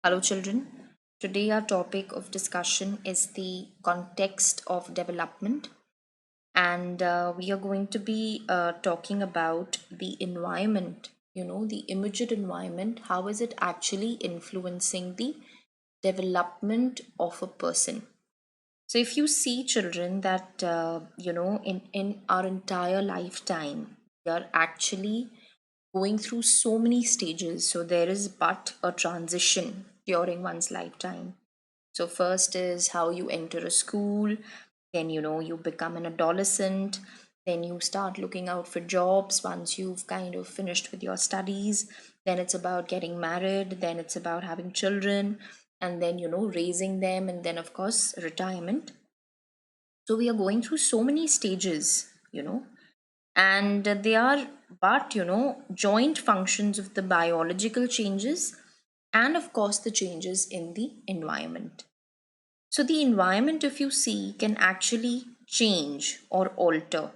Hello, children. Today, our topic of discussion is the context of development, and we are going to be talking about the environment, the immediate environment. How is it actually influencing the development of a person? So, if you see, children, that in our entire lifetime, we are actually going through so many stages. So there is but a transition during one's lifetime. So first is how you enter a school, then you become an adolescent, then you start looking out for jobs once you've kind of finished with your studies, then it's about getting married, then it's about having children, and then raising them, and then of course retirement. So we are going through so many stages, and they are but joint functions of the biological changes and of course the changes in the environment. So the environment, if you see, can actually change or alter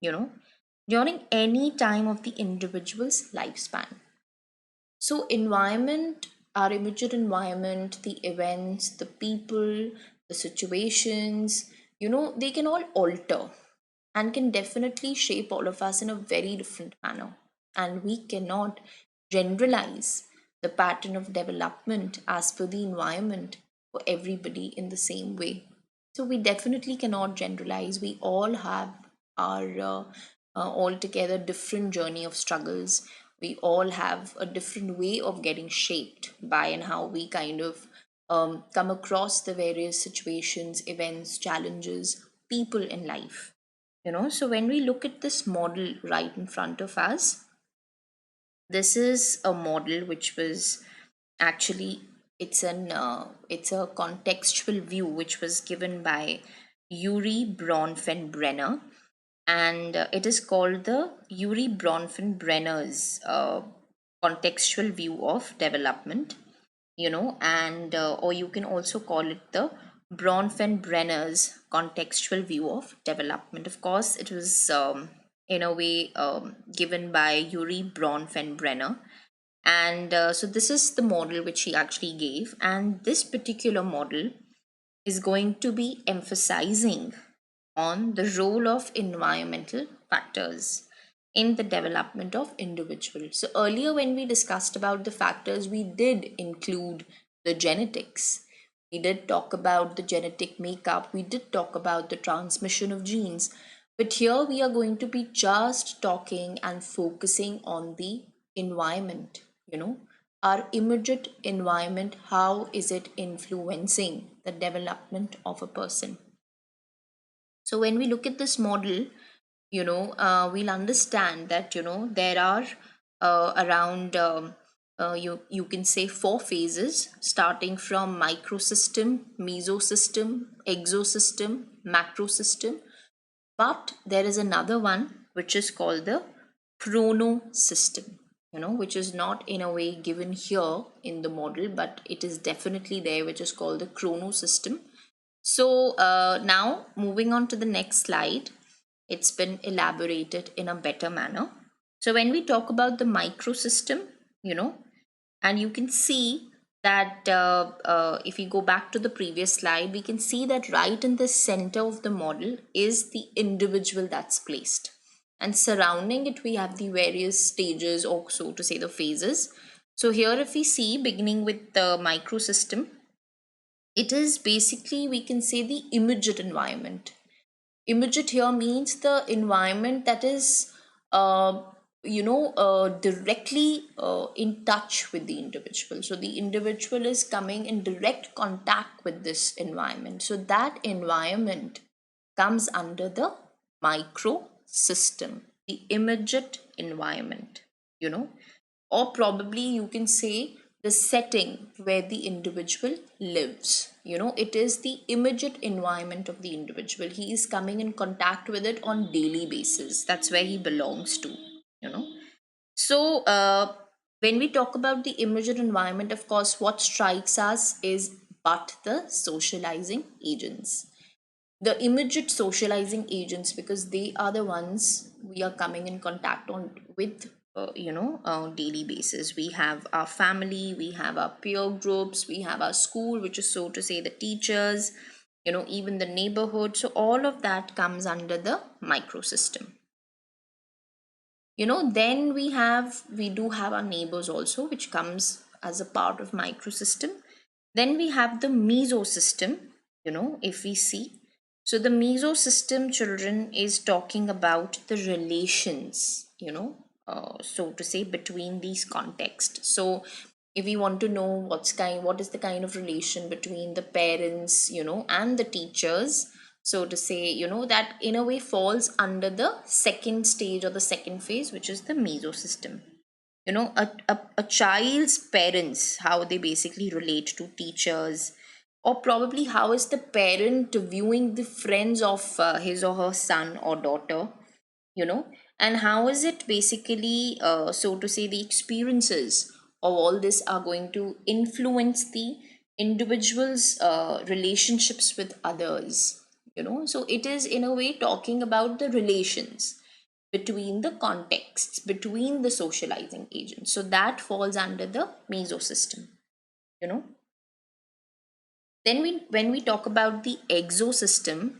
you know during any time of the individual's lifespan. So environment, our immediate environment, the events, the people, the situations, they can all alter and can definitely shape all of us in a very different manner. And we cannot generalize the pattern of development as per the environment for everybody in the same way. So we definitely cannot generalize. We all have our altogether different journey of struggles. We all have a different way of getting shaped by and how we kind of come across the various situations, events, challenges, people in life. So when we look at this model right in front of us, this is a model which was actually, it's a contextual view which was given by Urie Bronfenbrenner, and it is called the Urie Bronfenbrenner's contextual view of development, and or you can also call it the Bronfenbrenner's contextual view of development. Of course, it was in a way given by Urie Bronfenbrenner, and so this is the model which he actually gave, and this particular model is going to be emphasizing on the role of environmental factors in the development of individuals. So earlier when we discussed about the factors, we did include the genetics. We did talk about the genetic makeup. We did talk about the transmission of genes. But here we are going to be just talking and focusing on the environment, our immediate environment. How is it influencing the development of a person? So when we look at this model, we'll understand that there are around you can say four phases, starting from microsystem, mesosystem, exosystem, macrosystem. But there is another one which is called the chronosystem, which is not in a way given here in the model, but it is definitely there, which is called the chronosystem. So now moving on to the next slide, it's been elaborated in a better manner. So when we talk about the microsystem, and you can see that if we go back to the previous slide, we can see that right in the center of the model is the individual that's placed. And surrounding it, we have the various stages, or so to say, the phases. So here, if we see, beginning with the microsystem, it is basically, we can say, the immediate environment. Immediate here means the environment that is directly in touch with the individual. So the individual is coming in direct contact with this environment, so that environment comes under the micro system, the immediate environment, or probably you can say the setting where the individual lives. It is the immediate environment of the individual. He is coming in contact with it on daily basis. That's where he belongs to, you know so when we talk about the immediate environment, of course what strikes us is but the socializing agents, the immediate socializing agents, because they are the ones we are coming in contact on with daily basis. We have our family, we have our peer groups, we have our school, which is, so to say, the teachers, even the neighborhood. So all of that comes under the microsystem. Then we do have our neighbors also, which comes as a part of microsystem. Then we have the mesosystem, if we see. So the mesosystem, children, is talking about the relations, so to say, between these contexts. So if we want to know what is the kind of relation between the parents, and the teachers, so to say, that in a way falls under the second stage or the second phase, which is the mesosystem. A child's parents, how they basically relate to teachers, or probably how is the parent viewing the friends of his or her son or daughter, you know and how is it basically, so to say, the experiences of all this are going to influence the individual's relationships with others. So it is in a way talking about the relations between the contexts, between the socializing agents. So that falls under the mesosystem. you know then when we talk about the exosystem,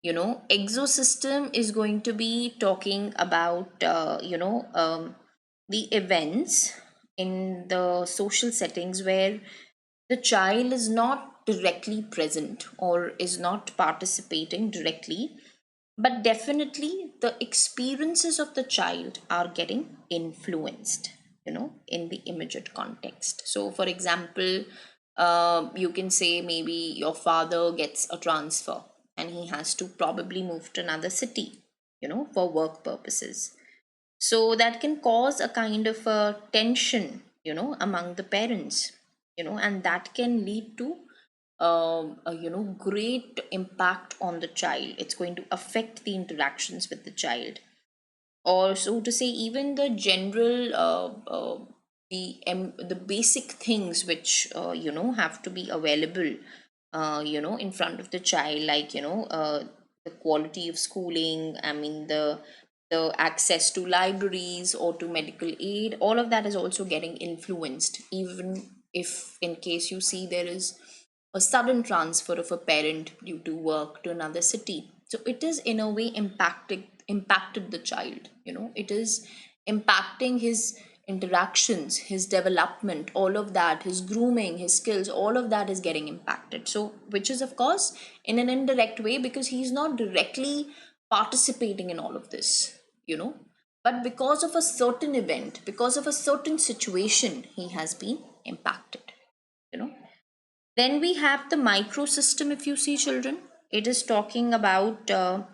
exosystem is going to be talking about the events in the social settings where the child is not directly present or is not participating directly, but definitely the experiences of the child are getting influenced, in the immediate context. So for example, you can say maybe your father gets a transfer and he has to probably move to another city, for work purposes. So that can cause a kind of a tension, among the parents, and that can lead to a great impact on the child. It's going to affect the interactions with the child, or so to say, even the general the basic things which have to be available in front of the child, like the quality of schooling, I mean the access to libraries or to medical aid, all of that is also getting influenced, even if in case you see there is a sudden transfer of a parent due to work to another city. So it is in a way impacted the child. It is impacting his interactions, his development, all of that, his grooming, his skills, all of that is getting impacted. So which is of course in an indirect way, because he's not directly participating in all of this, but because of a certain event, because of a certain situation, he has been impacted. you know then we have the microsystem. If you see, children, it is talking about the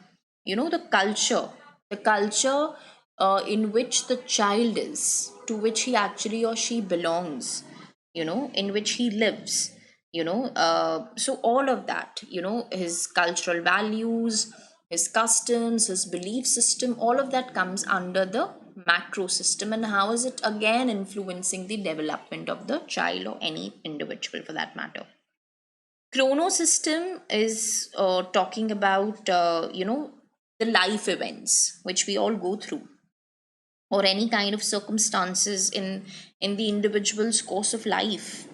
culture in which the child is, to which he actually or she belongs, in which he lives. So all of that, his cultural values, his customs, his belief system, all of that comes under the macro system. And how is it again influencing the development of the child or any individual for that matter? Chronosystem is talking about the life events which we all go through, or any kind of circumstances in the individual's course of life,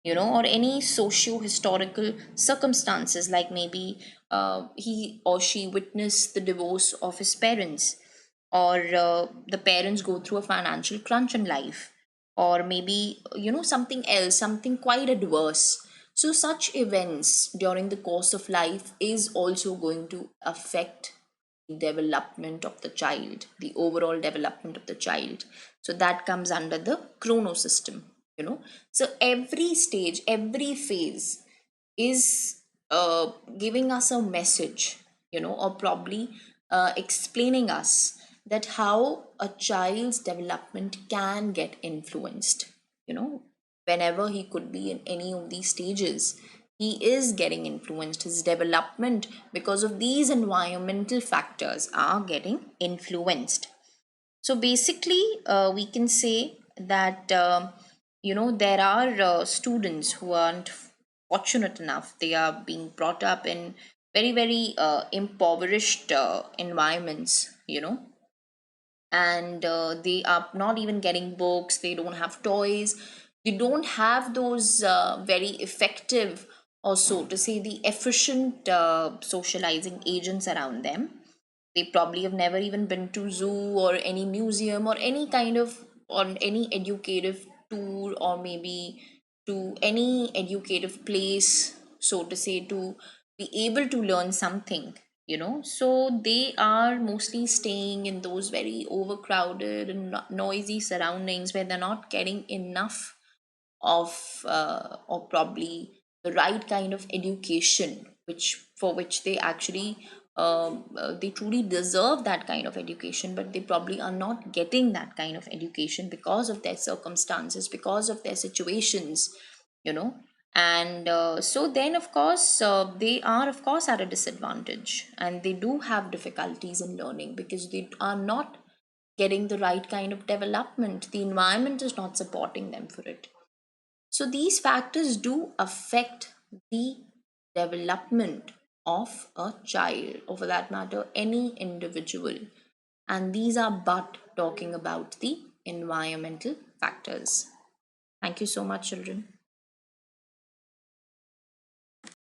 or any socio historical circumstances, like maybe he or she witnessed the divorce of his parents, or the parents go through a financial crunch in life, or maybe something else, something quite adverse. So such events during the course of life is also going to affect development of the child, the overall development of the child. So that comes under the chronosystem. So every stage, every phase is giving us a message, or probably explaining us that how a child's development can get influenced. Whenever he could be in any of these stages, he is getting influenced. His development, because of these environmental factors, are getting influenced. So basically, we can say that there are students who aren't fortunate enough. They are being brought up in very very impoverished environments, and they are not even getting books, they don't have toys, they don't have those very effective, or so to say, the efficient socializing agents around them. They probably have never even been to zoo or any museum or any kind of, on any educative tour, or maybe to any educative place, so to say, to be able to learn something, so they are mostly staying in those very overcrowded and noisy surroundings where they're not getting enough of or probably the right kind of education, which for which they actually they truly deserve that kind of education, but they probably are not getting that kind of education because of their circumstances, because of their situations, you know and so then of course they are of course at a disadvantage, and they do have difficulties in learning because they are not getting the right kind of development. The environment is not supporting them for it. So these factors do affect the development of a child, or for that matter, any individual. And these are but talking about the environmental factors. Thank you so much, children.